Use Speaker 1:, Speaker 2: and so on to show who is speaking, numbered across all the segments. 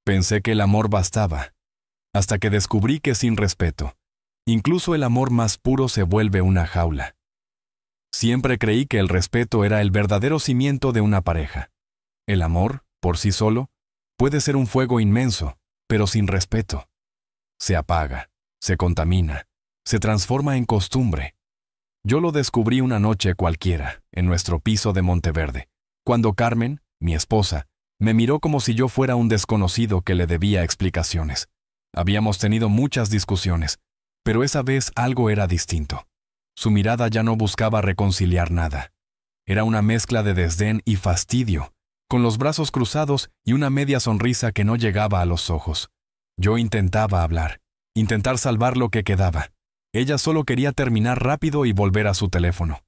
Speaker 1: Pensé que el amor bastaba, hasta que descubrí que sin respeto, incluso el amor más puro se vuelve una jaula. Siempre creí que el respeto era el verdadero cimiento de una pareja. El amor, por sí solo, puede ser un fuego inmenso, pero sin respeto. Se apaga, se contamina, se transforma en costumbre. Yo lo descubrí una noche cualquiera, en nuestro piso de Monteverde, cuando Carmen, mi esposa, me miró como si yo fuera un desconocido que le debía explicaciones. Habíamos tenido muchas discusiones, pero esa vez algo era distinto. Su mirada ya no buscaba reconciliar nada. Era una mezcla de desdén y fastidio, con los brazos cruzados y una media sonrisa que no llegaba a los ojos. Yo intentaba hablar, intentar salvar lo que quedaba. Ella solo quería terminar rápido y volver a su teléfono.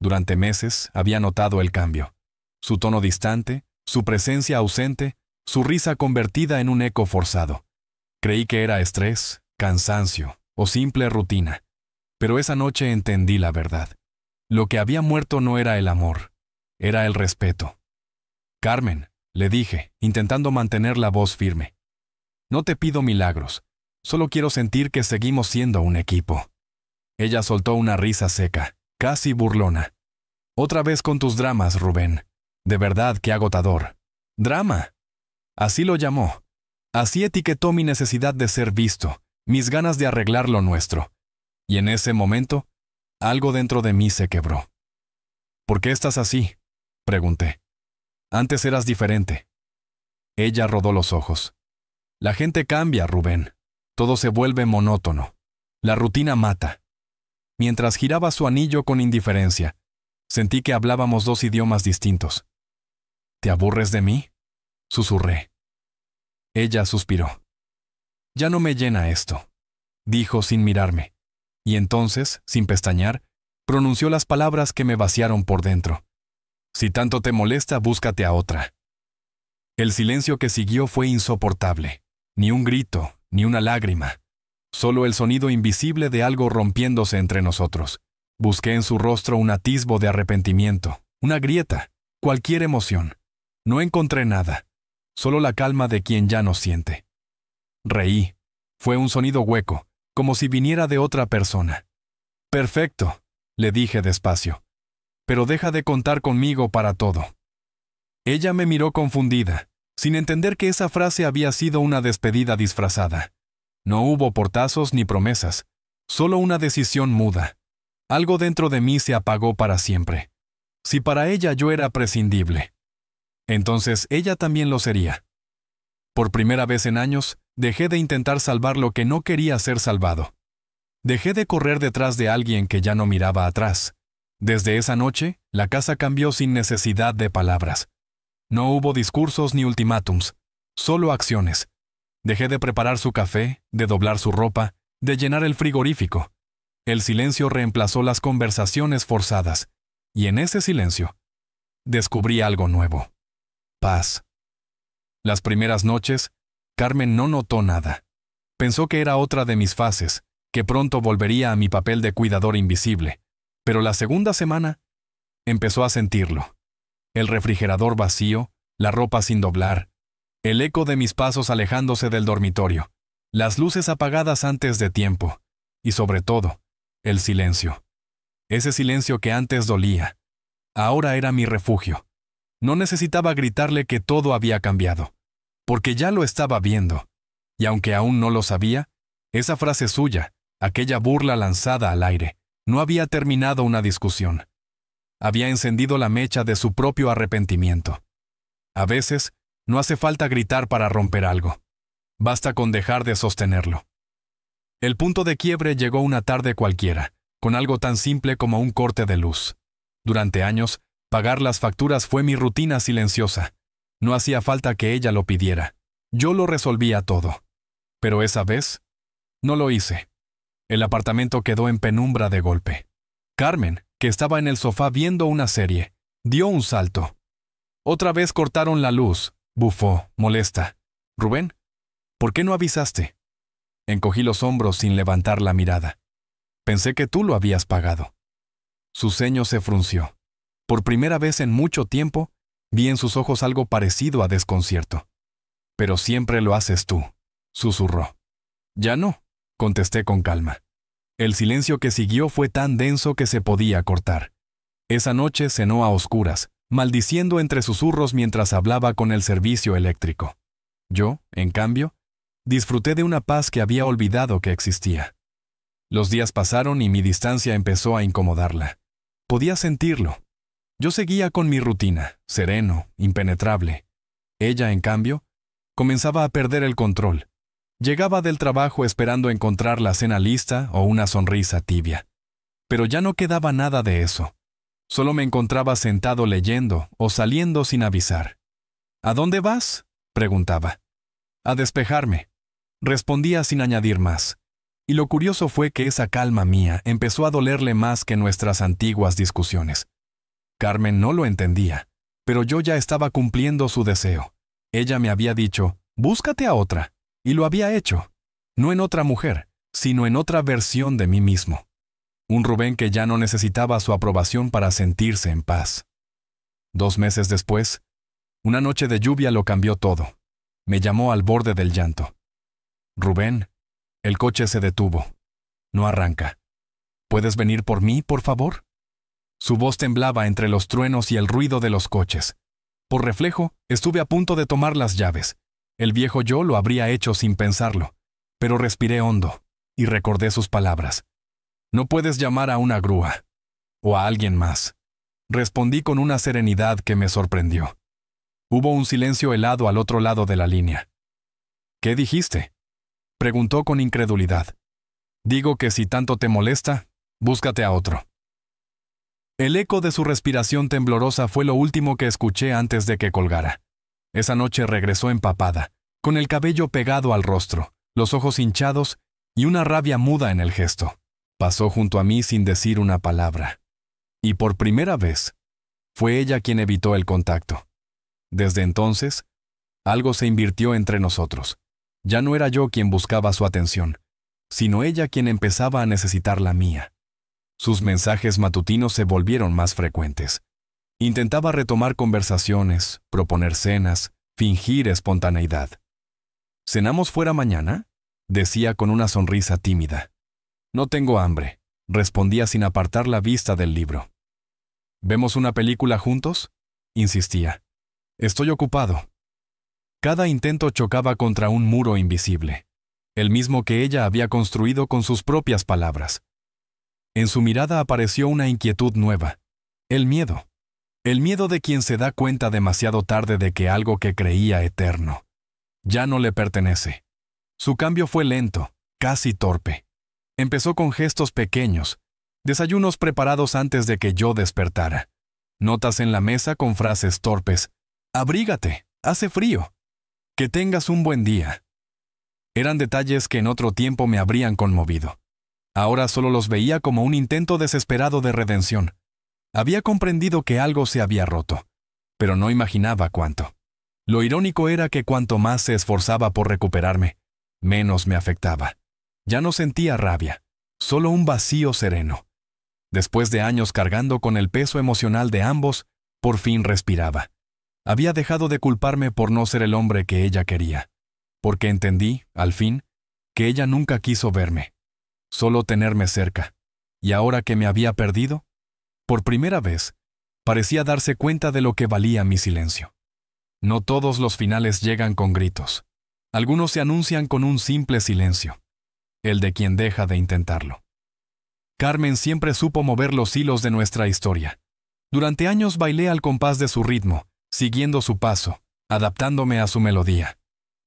Speaker 1: Durante meses había notado el cambio. Su tono distante, su presencia ausente, su risa convertida en un eco forzado. Creí que era estrés, cansancio o simple rutina. Pero esa noche entendí la verdad. Lo que había muerto no era el amor, era el respeto. Carmen, le dije, intentando mantener la voz firme. No te pido milagros, solo quiero sentir que seguimos siendo un equipo. Ella soltó una risa seca, casi burlona. Otra vez con tus dramas, Rubén. De verdad que agotador. ¿Drama? Así lo llamó. Así etiquetó mi necesidad de ser visto, mis ganas de arreglar lo nuestro. Y en ese momento, algo dentro de mí se quebró. ¿Por qué estás así?, pregunté. Antes eras diferente. Ella rodó los ojos. La gente cambia, Rubén. Todo se vuelve monótono. La rutina mata. Mientras giraba su anillo con indiferencia, sentí que hablábamos dos idiomas distintos. ¿Te aburres de mí?, susurré. Ella suspiró. Ya no me llena esto, dijo sin mirarme. Y entonces, sin pestañear, pronunció las palabras que me vaciaron por dentro. Si tanto te molesta, búscate a otra. El silencio que siguió fue insoportable. Ni un grito, ni una lágrima. Solo el sonido invisible de algo rompiéndose entre nosotros. Busqué en su rostro un atisbo de arrepentimiento, una grieta, cualquier emoción. No encontré nada, solo la calma de quien ya no siente. Reí. Fue un sonido hueco, como si viniera de otra persona. Perfecto, le dije despacio. Pero deja de contar conmigo para todo. Ella me miró confundida, sin entender que esa frase había sido una despedida disfrazada. No hubo portazos ni promesas, solo una decisión muda. Algo dentro de mí se apagó para siempre. Si para ella yo era prescindible, entonces ella también lo sería. Por primera vez en años, dejé de intentar salvar lo que no quería ser salvado. Dejé de correr detrás de alguien que ya no miraba atrás. Desde esa noche, la casa cambió sin necesidad de palabras. No hubo discursos ni ultimátums, solo acciones. Dejé de preparar su café, de doblar su ropa, de llenar el frigorífico. El silencio reemplazó las conversaciones forzadas, y en ese silencio, descubrí algo nuevo. Paz. Las primeras noches, Carmen no notó nada. Pensó que era otra de mis fases, que pronto volvería a mi papel de cuidador invisible. Pero la segunda semana, empezó a sentirlo. El refrigerador vacío, la ropa sin doblar, el eco de mis pasos alejándose del dormitorio, las luces apagadas antes de tiempo, y sobre todo, el silencio. Ese silencio que antes dolía, ahora era mi refugio. No necesitaba gritarle que todo había cambiado, porque ya lo estaba viendo, y aunque aún no lo sabía, esa frase suya, aquella burla lanzada al aire, no había terminado una discusión. Había encendido la mecha de su propio arrepentimiento. A veces, no hace falta gritar para romper algo. Basta con dejar de sostenerlo. El punto de quiebre llegó una tarde cualquiera, con algo tan simple como un corte de luz. Durante años, pagar las facturas fue mi rutina silenciosa. No hacía falta que ella lo pidiera. Yo lo resolvía todo. Pero esa vez, no lo hice. El apartamento quedó en penumbra de golpe. Carmen, que estaba en el sofá viendo una serie, dio un salto. Otra vez cortaron la luz, bufó, molesta. «Rubén, ¿por qué no avisaste?» Encogí los hombros sin levantar la mirada. Pensé que tú lo habías pagado. Su ceño se frunció. Por primera vez en mucho tiempo, vi en sus ojos algo parecido a desconcierto. Pero siempre lo haces tú, susurró. Ya no, contesté con calma. El silencio que siguió fue tan denso que se podía cortar. Esa noche cenó a oscuras, maldiciendo entre susurros mientras hablaba con el servicio eléctrico. Yo, en cambio, disfruté de una paz que había olvidado que existía. Los días pasaron y mi distancia empezó a incomodarla. Podía sentirlo. Yo seguía con mi rutina, sereno, impenetrable. Ella, en cambio, comenzaba a perder el control. Llegaba del trabajo esperando encontrar la cena lista o una sonrisa tibia. Pero ya no quedaba nada de eso. Solo me encontraba sentado leyendo o saliendo sin avisar. ¿A dónde vas?, preguntaba. A despejarme, respondía sin añadir más. Y lo curioso fue que esa calma mía empezó a dolerle más que nuestras antiguas discusiones. Carmen no lo entendía, pero yo ya estaba cumpliendo su deseo. Ella me había dicho, búscate a otra, y lo había hecho. No en otra mujer, sino en otra versión de mí mismo. Un Rubén que ya no necesitaba su aprobación para sentirse en paz. 2 meses después, una noche de lluvia lo cambió todo. Me llamó al borde del llanto. Rubén, el coche se detuvo. No arranca. ¿Puedes venir por mí, por favor? Su voz temblaba entre los truenos y el ruido de los coches. Por reflejo, estuve a punto de tomar las llaves. El viejo yo lo habría hecho sin pensarlo, pero respiré hondo y recordé sus palabras. No puedes llamar a una grúa o a alguien más. Respondí con una serenidad que me sorprendió. Hubo un silencio helado al otro lado de la línea. ¿Qué dijiste?, preguntó con incredulidad. Digo que si tanto te molesta, búscate a otro. El eco de su respiración temblorosa fue lo último que escuché antes de que colgara. Esa noche regresó empapada, con el cabello pegado al rostro, los ojos hinchados y una rabia muda en el gesto. Pasó junto a mí sin decir una palabra. Y por primera vez, fue ella quien evitó el contacto. Desde entonces, algo se invirtió entre nosotros. Ya no era yo quien buscaba su atención, sino ella quien empezaba a necesitar la mía. Sus mensajes matutinos se volvieron más frecuentes. Intentaba retomar conversaciones, proponer cenas, fingir espontaneidad. ¿Cenamos fuera mañana?, decía con una sonrisa tímida. No tengo hambre, respondía sin apartar la vista del libro. ¿Vemos una película juntos?, insistía. Estoy ocupado. Cada intento chocaba contra un muro invisible, el mismo que ella había construido con sus propias palabras. En su mirada apareció una inquietud nueva, el miedo. El miedo de quien se da cuenta demasiado tarde de que algo que creía eterno ya no le pertenece. Su cambio fue lento, casi torpe. Empezó con gestos pequeños, desayunos preparados antes de que yo despertara, notas en la mesa con frases torpes. Abrígate, hace frío. Que tengas un buen día. Eran detalles que en otro tiempo me habrían conmovido. Ahora solo los veía como un intento desesperado de redención. Había comprendido que algo se había roto, pero no imaginaba cuánto. Lo irónico era que cuanto más se esforzaba por recuperarme, menos me afectaba. Ya no sentía rabia, solo un vacío sereno. Después de años cargando con el peso emocional de ambos, por fin respiraba. Había dejado de culparme por no ser el hombre que ella quería, porque entendí, al fin, que ella nunca quiso verme, solo tenerme cerca. Y ahora que me había perdido, por primera vez, parecía darse cuenta de lo que valía mi silencio. No todos los finales llegan con gritos. Algunos se anuncian con un simple silencio, el de quien deja de intentarlo. Carmen siempre supo mover los hilos de nuestra historia. Durante años bailé al compás de su ritmo, siguiendo su paso, adaptándome a su melodía.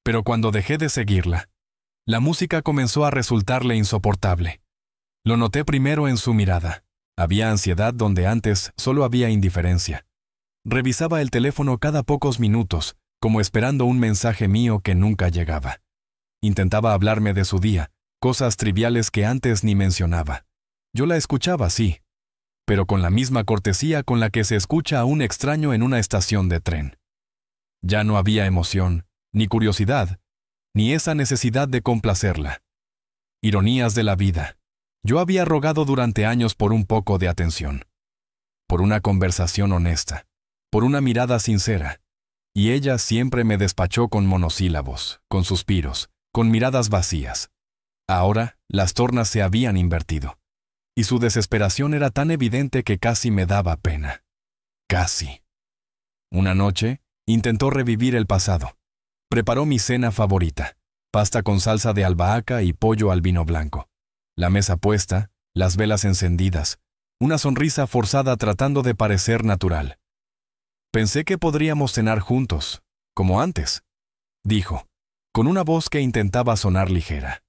Speaker 1: Pero cuando dejé de seguirla, la música comenzó a resultarle insoportable. Lo noté primero en su mirada. Había ansiedad donde antes solo había indiferencia. Revisaba el teléfono cada pocos minutos, como esperando un mensaje mío que nunca llegaba. Intentaba hablarme de su día, cosas triviales que antes ni mencionaba. Yo la escuchaba, sí, pero con la misma cortesía con la que se escucha a un extraño en una estación de tren. Ya no había emoción, ni curiosidad, ni esa necesidad de complacerla. Ironías de la vida. Yo había rogado durante años por un poco de atención, por una conversación honesta, por una mirada sincera. y ella siempre me despachó con monosílabos, con suspiros, con miradas vacías. Ahora, las tornas se habían invertido, y su desesperación era tan evidente que casi me daba pena. Casi. Una noche, intentó revivir el pasado. Preparó mi cena favorita, pasta con salsa de albahaca y pollo al vino blanco. La mesa puesta, las velas encendidas, una sonrisa forzada tratando de parecer natural. Pensé que podríamos cenar juntos, como antes, dijo, con una voz que intentaba sonar ligera.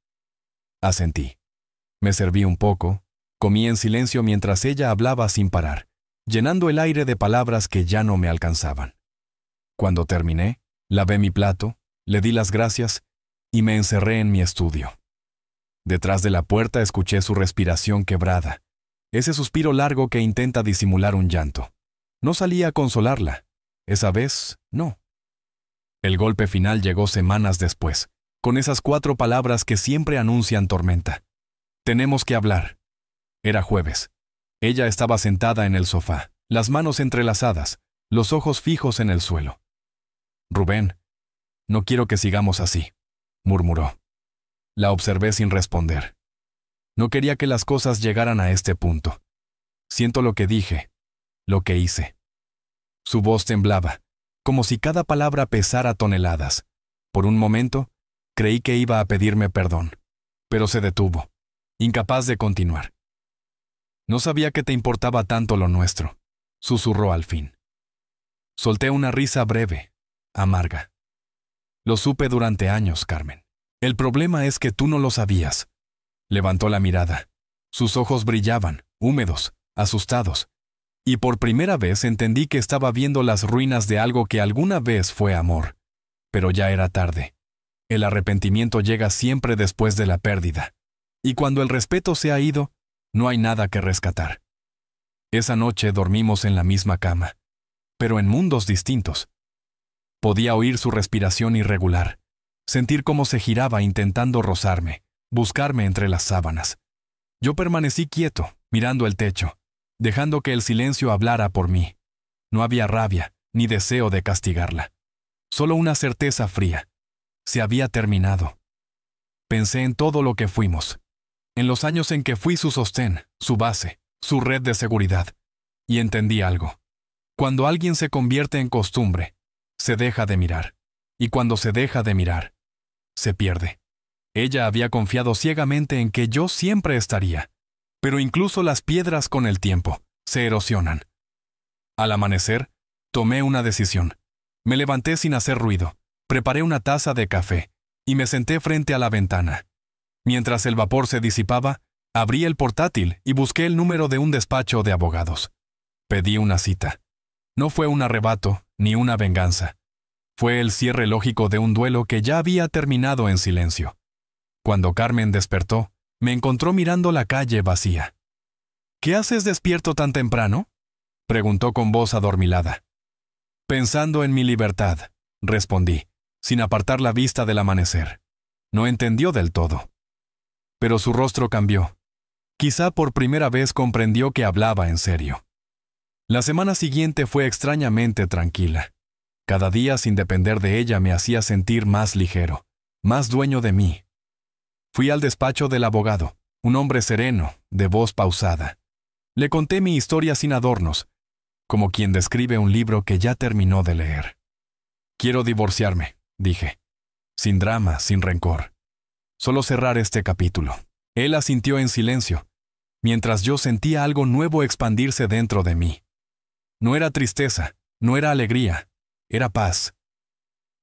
Speaker 1: Asentí. Me serví un poco, comí en silencio mientras ella hablaba sin parar, llenando el aire de palabras que ya no me alcanzaban. Cuando terminé, lavé mi plato, le di las gracias y me encerré en mi estudio. Detrás de la puerta escuché su respiración quebrada, ese suspiro largo que intenta disimular un llanto. No salí a consolarla. Esa vez, no. El golpe final llegó semanas después, con esas 4 palabras que siempre anuncian tormenta. Tenemos que hablar. Era jueves. Ella estaba sentada en el sofá, las manos entrelazadas, los ojos fijos en el suelo. Rubén, no quiero que sigamos así, murmuró. La observé sin responder. No quería que las cosas llegaran a este punto. Siento lo que dije, lo que hice. Su voz temblaba, como si cada palabra pesara toneladas. Por un momento, creí que iba a pedirme perdón, pero se detuvo, incapaz de continuar. No sabía que te importaba tanto lo nuestro, susurró al fin. Solté una risa breve, amarga. Lo supe durante años, Carmen. El problema es que tú no lo sabías. Levantó la mirada. Sus ojos brillaban, húmedos, asustados. Y por primera vez entendí que estaba viendo las ruinas de algo que alguna vez fue amor. Pero ya era tarde. El arrepentimiento llega siempre después de la pérdida. Y cuando el respeto se ha ido, no hay nada que rescatar. Esa noche dormimos en la misma cama, pero en mundos distintos. Podía oír su respiración irregular, sentir cómo se giraba intentando rozarme, buscarme entre las sábanas. Yo permanecí quieto, mirando el techo, dejando que el silencio hablara por mí. No había rabia, ni deseo de castigarla. Solo una certeza fría. Se había terminado. Pensé en todo lo que fuimos, en los años en que fui su sostén, su base, su red de seguridad, y entendí algo. Cuando alguien se convierte en costumbre, se deja de mirar, y cuando se deja de mirar, se pierde. Ella había confiado ciegamente en que yo siempre estaría, pero incluso las piedras con el tiempo se erosionan. Al amanecer, tomé una decisión. Me levanté sin hacer ruido, preparé una taza de café y me senté frente a la ventana. Mientras el vapor se disipaba, abrí el portátil y busqué el número de un despacho de abogados. Pedí una cita. No fue un arrebato ni una venganza. Fue el cierre lógico de un duelo que ya había terminado en silencio. Cuando Carmen despertó, me encontró mirando la calle vacía. ¿Qué haces despierto tan temprano?, preguntó con voz adormilada. Pensando en mi libertad, respondí, sin apartar la vista del amanecer. No entendió del todo. Pero su rostro cambió. Quizá por primera vez comprendió que hablaba en serio. La semana siguiente fue extrañamente tranquila. Cada día, sin depender de ella, me hacía sentir más ligero, más dueño de mí. Fui al despacho del abogado, un hombre sereno, de voz pausada. Le conté mi historia sin adornos, como quien describe un libro que ya terminó de leer. Quiero divorciarme, dije. Sin drama, sin rencor. Solo cerrar este capítulo. Él asintió en silencio, mientras yo sentía algo nuevo expandirse dentro de mí. No era tristeza, no era alegría, era paz.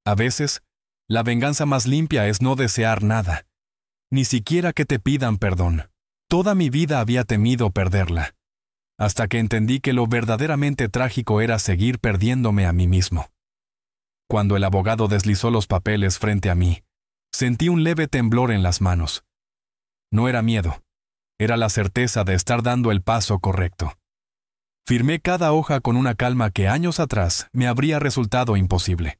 Speaker 1: A veces, la venganza más limpia es no desear nada, ni siquiera que te pidan perdón. Toda mi vida había temido perderla, hasta que entendí que lo verdaderamente trágico era seguir perdiéndome a mí mismo. Cuando el abogado deslizó los papeles frente a mí, sentí un leve temblor en las manos. No era miedo, era la certeza de estar dando el paso correcto. Firmé cada hoja con una calma que años atrás me habría resultado imposible.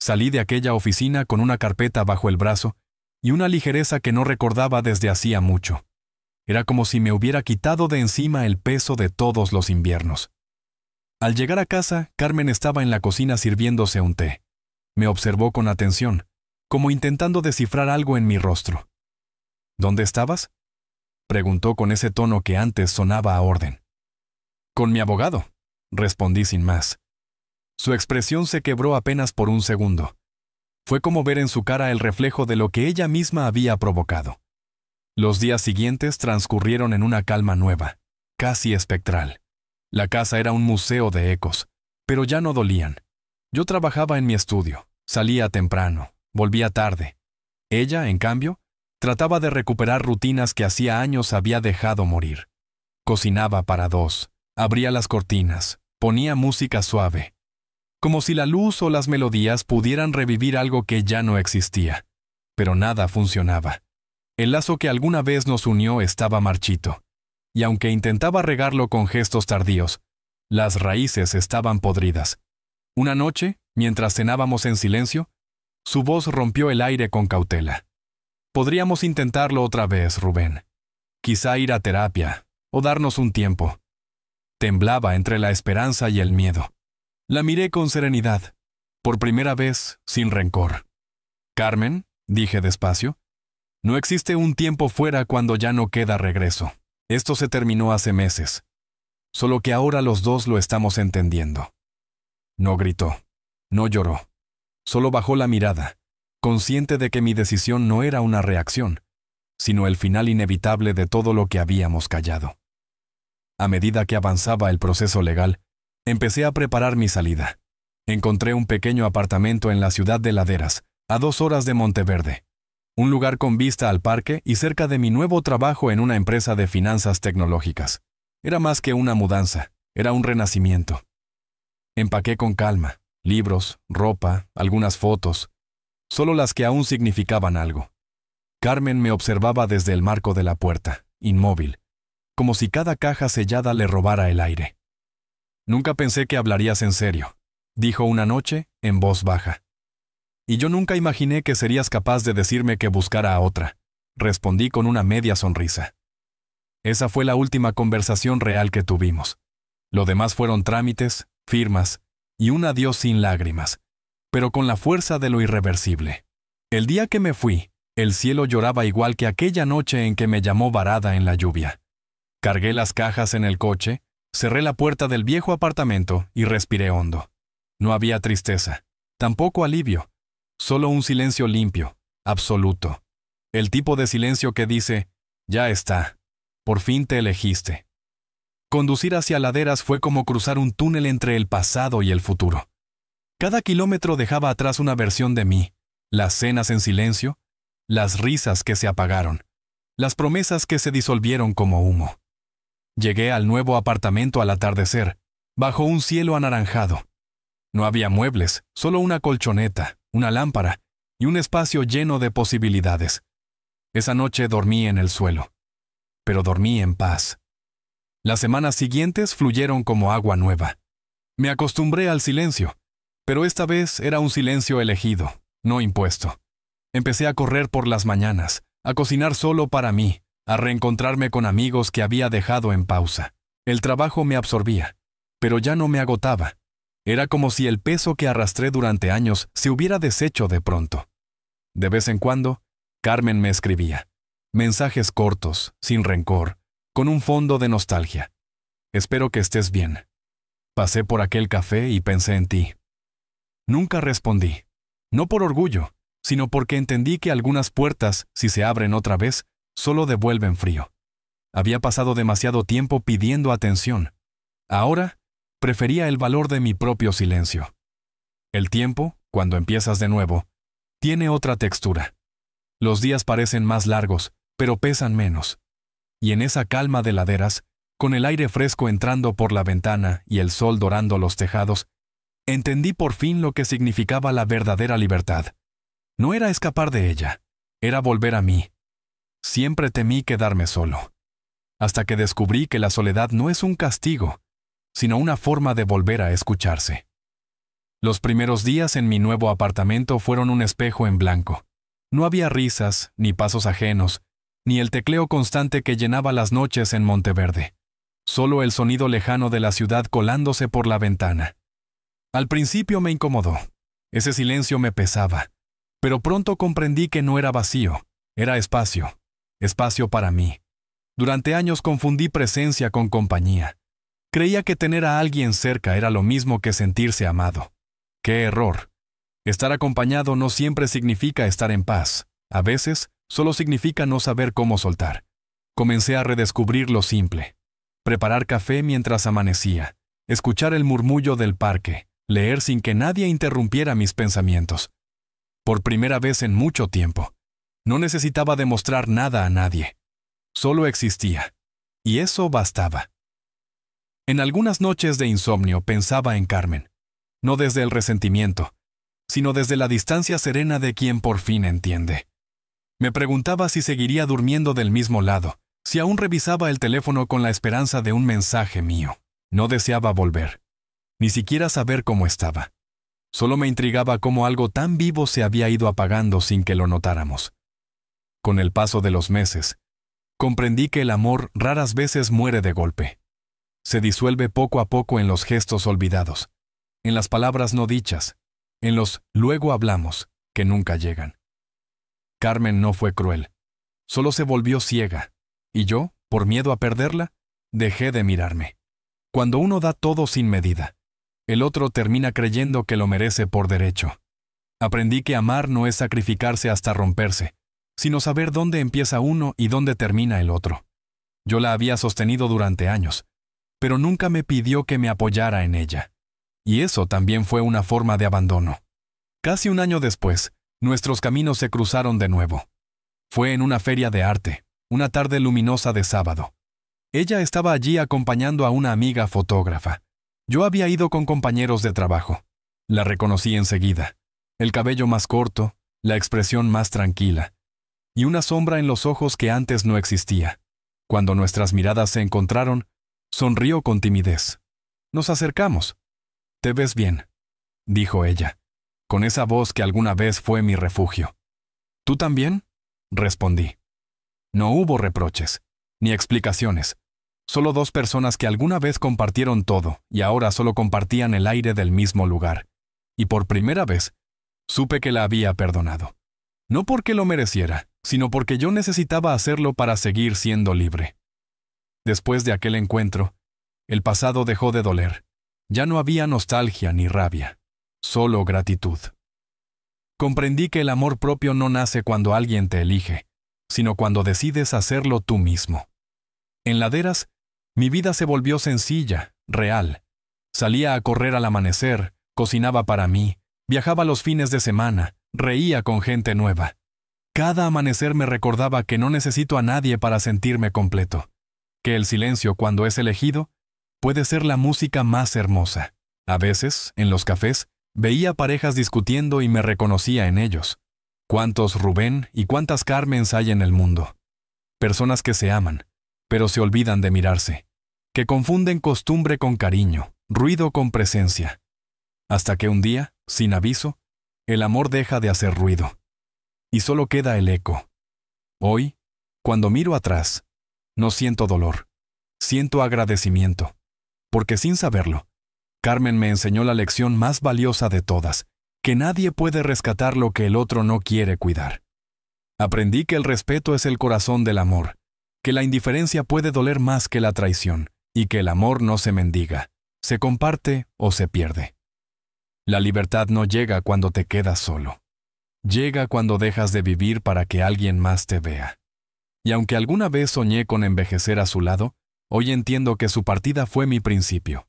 Speaker 1: Salí de aquella oficina con una carpeta bajo el brazo y una ligereza que no recordaba desde hacía mucho. Era como si me hubiera quitado de encima el peso de todos los inviernos. Al llegar a casa, Carmen estaba en la cocina sirviéndose un té. Me observó con atención, como intentando descifrar algo en mi rostro. ¿Dónde estabas?, preguntó con ese tono que antes sonaba a orden. Con mi abogado, respondí sin más. Su expresión se quebró apenas por un segundo. Fue como ver en su cara el reflejo de lo que ella misma había provocado. Los días siguientes transcurrieron en una calma nueva, casi espectral. La casa era un museo de ecos, pero ya no dolían. Yo trabajaba en mi estudio, salía temprano, volvía tarde. Ella, en cambio, trataba de recuperar rutinas que hacía años había dejado morir. Cocinaba para dos, abría las cortinas, ponía música suave, como si la luz o las melodías pudieran revivir algo que ya no existía. Pero nada funcionaba. El lazo que alguna vez nos unió estaba marchito, y aunque intentaba regarlo con gestos tardíos, las raíces estaban podridas. Una noche, mientras cenábamos en silencio, su voz rompió el aire con cautela. Podríamos intentarlo otra vez, Rubén. Quizá ir a terapia, o darnos un tiempo. Temblaba entre la esperanza y el miedo. La miré con serenidad, por primera vez sin rencor. Carmen, dije despacio, no existe un tiempo fuera cuando ya no queda regreso. Esto se terminó hace meses. Solo que ahora los dos lo estamos entendiendo. No gritó, no lloró. Solo bajó la mirada, consciente de que mi decisión no era una reacción, sino el final inevitable de todo lo que habíamos callado. A medida que avanzaba el proceso legal, empecé a preparar mi salida. Encontré un pequeño apartamento en la ciudad de Laderas, a 2 horas de Monteverde. Un lugar con vista al parque y cerca de mi nuevo trabajo en una empresa de finanzas tecnológicas. Era más que una mudanza, era un renacimiento. Empaqué con calma, libros, ropa, algunas fotos, solo las que aún significaban algo. Carmen me observaba desde el marco de la puerta, inmóvil, como si cada caja sellada le robara el aire. Nunca pensé que hablarías en serio, dijo una noche, en voz baja. Y yo nunca imaginé que serías capaz de decirme que buscara a otra, respondí con una media sonrisa. Esa fue la última conversación real que tuvimos. Lo demás fueron trámites, firmas y un adiós sin lágrimas, pero con la fuerza de lo irreversible. El día que me fui, el cielo lloraba igual que aquella noche en que me llamó varada en la lluvia. Cargué las cajas en el coche, cerré la puerta del viejo apartamento y respiré hondo. No había tristeza, tampoco alivio, solo un silencio limpio, absoluto. El tipo de silencio que dice, ya está, por fin te elegiste. Conducir hacia Laderas fue como cruzar un túnel entre el pasado y el futuro. Cada kilómetro dejaba atrás una versión de mí, las cenas en silencio, las risas que se apagaron, las promesas que se disolvieron como humo. Llegué al nuevo apartamento al atardecer, bajo un cielo anaranjado. No había muebles, solo una colchoneta, una lámpara y un espacio lleno de posibilidades. Esa noche dormí en el suelo, pero dormí en paz. Las semanas siguientes fluyeron como agua nueva. Me acostumbré al silencio, pero esta vez era un silencio elegido, no impuesto. Empecé a correr por las mañanas, a cocinar solo para mí, a reencontrarme con amigos que había dejado en pausa. El trabajo me absorbía, pero ya no me agotaba. Era como si el peso que arrastré durante años se hubiera deshecho de pronto. De vez en cuando, Carmen me escribía. Mensajes cortos, sin rencor, con un fondo de nostalgia. Espero que estés bien. Pasé por aquel café y pensé en ti. Nunca respondí. No por orgullo, sino porque entendí que algunas puertas, si se abren otra vez, solo devuelven frío. Había pasado demasiado tiempo pidiendo atención. Ahora, prefería el valor de mi propio silencio. El tiempo, cuando empiezas de nuevo, tiene otra textura. Los días parecen más largos, pero pesan menos. Y en esa calma de Laderas, con el aire fresco entrando por la ventana y el sol dorando los tejados, entendí por fin lo que significaba la verdadera libertad. No era escapar de ella, era volver a mí. Siempre temí quedarme solo, hasta que descubrí que la soledad no es un castigo, sino una forma de volver a escucharse. Los primeros días en mi nuevo apartamento fueron un espejo en blanco. No había risas, ni pasos ajenos, ni el tecleo constante que llenaba las noches en Monteverde. solo el sonido lejano de la ciudad colándose por la ventana. Al principio me incomodó. Ese silencio me pesaba. Pero pronto comprendí que no era vacío, era espacio. Espacio para mí. Durante años confundí presencia con compañía. Creía que tener a alguien cerca era lo mismo que sentirse amado. ¡Qué error! Estar acompañado no siempre significa estar en paz. A veces, solo significa no saber cómo soltar. Comencé a redescubrir lo simple. Preparar café mientras amanecía, escuchar el murmullo del parque, leer sin que nadie interrumpiera mis pensamientos. Por primera vez en mucho tiempo, no necesitaba demostrar nada a nadie. Solo existía. Y eso bastaba. En algunas noches de insomnio pensaba en Carmen. No desde el resentimiento, sino desde la distancia serena de quien por fin entiende. Me preguntaba si seguiría durmiendo del mismo lado, si aún revisaba el teléfono con la esperanza de un mensaje mío. No deseaba volver, ni siquiera saber cómo estaba. Solo me intrigaba cómo algo tan vivo se había ido apagando sin que lo notáramos. Con el paso de los meses, comprendí que el amor raras veces muere de golpe. Se disuelve poco a poco en los gestos olvidados, en las palabras no dichas, en los luego hablamos, que nunca llegan. Carmen no fue cruel, solo se volvió ciega, y yo, por miedo a perderla, dejé de mirarme. Cuando uno da todo sin medida, el otro termina creyendo que lo merece por derecho. Aprendí que amar no es sacrificarse hasta romperse, sino saber dónde empieza uno y dónde termina el otro. Yo la había sostenido durante años, pero nunca me pidió que me apoyara en ella. Y eso también fue una forma de abandono. Casi un año después, nuestros caminos se cruzaron de nuevo. Fue en una feria de arte, una tarde luminosa de sábado. Ella estaba allí acompañando a una amiga fotógrafa. Yo había ido con compañeros de trabajo. La reconocí enseguida. El cabello más corto, la expresión más tranquila, y una sombra en los ojos que antes no existía. Cuando nuestras miradas se encontraron, sonrió con timidez. Nos acercamos. «Te ves bien», dijo ella, con esa voz que alguna vez fue mi refugio. «¿Tú también?», respondí. No hubo reproches, ni explicaciones. Solo dos personas que alguna vez compartieron todo y ahora solo compartían el aire del mismo lugar. Y por primera vez, supe que la había perdonado. No porque lo mereciera, sino porque yo necesitaba hacerlo para seguir siendo libre. Después de aquel encuentro, el pasado dejó de doler. Ya no había nostalgia ni rabia, solo gratitud. Comprendí que el amor propio no nace cuando alguien te elige, sino cuando decides hacerlo tú mismo. En laderas, mi vida se volvió sencilla, real. Salía a correr al amanecer, cocinaba para mí, viajaba los fines de semana, reía con gente nueva. Cada amanecer me recordaba que no necesito a nadie para sentirme completo, que el silencio, cuando es elegido, puede ser la música más hermosa. A veces, en los cafés, veía parejas discutiendo y me reconocía en ellos. ¿Cuántos Rubén y cuántas Carmens hay en el mundo? Personas que se aman, pero se olvidan de mirarse, que confunden costumbre con cariño, ruido con presencia. Hasta que un día, sin aviso, el amor deja de hacer ruido, y solo queda el eco. Hoy, cuando miro atrás, no siento dolor, siento agradecimiento, porque sin saberlo, Carmen me enseñó la lección más valiosa de todas, que nadie puede rescatar lo que el otro no quiere cuidar. Aprendí que el respeto es el corazón del amor, que la indiferencia puede doler más que la traición, y que el amor no se mendiga, se comparte o se pierde. La libertad no llega cuando te quedas solo. Llega cuando dejas de vivir para que alguien más te vea. Y aunque alguna vez soñé con envejecer a su lado, hoy entiendo que su partida fue mi principio,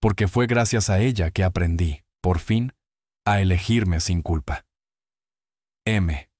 Speaker 1: porque fue gracias a ella que aprendí, por fin, a elegirme sin culpa. M.